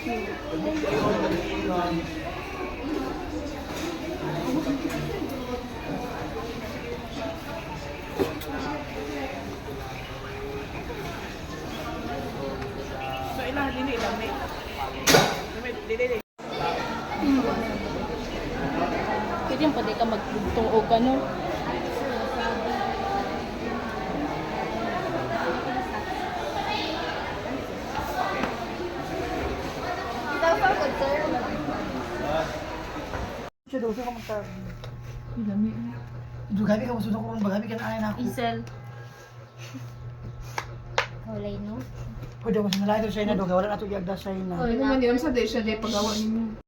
So ilang dili dami. Dili. Pwede yung pwede ka magtugtog ka, no? Siya daw, siya ka magta... Dami. Dugabi ka, masunod ko kung bagabi ka na ayaw na ako. Isel. Kulay no? Pwede mo sinalay doon siya na doon, wala na ito iagda siya na. Ano man yun sa day siya day pagawa nimo.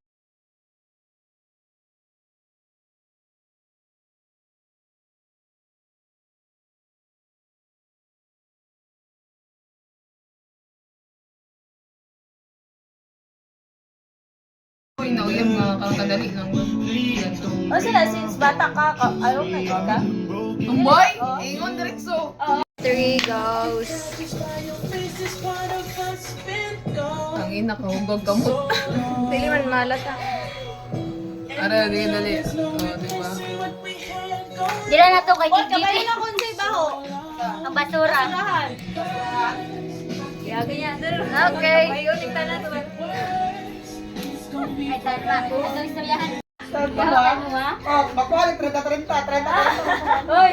Uy, nauyam nga kakadali lang. Ganto. O sila, since bata ka, ayaw na ka? Ang boy! Ingon diretso. 3 goes. Ang ina ka hugog kamot. Pili man malat ah. Ara, di dali. Oh, di ba? Dila na to kay Gigi. na kung sa baho. Ang basura. Yeah, ganyan. Okay. Ayaw, tignan na to. Ay, tama. Ito istoryahan. Bakuha mo ha? Oh, bakuha ni 30. Hoy!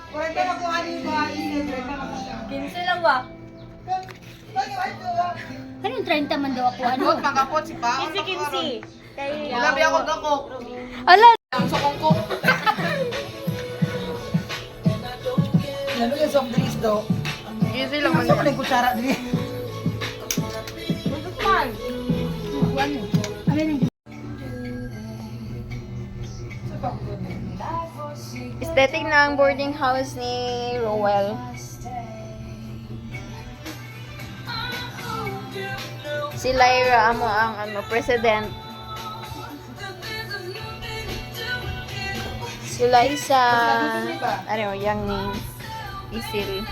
40 bakuha ni ba? 30 15 lang ba? Anong 30 man daw ako? Ano? Kapot, pagkapot si pa. 15. Kay... Labi ako dako. Ala! Ang sokong ko. Lalo yung soft drinks daw. Easy lang man Masa ko na yan. yung kutsara din eh. Aesthetic na ang boarding house ni Rowell. Si Lyra amo ang president. Si Liza, ano, young name. Isil.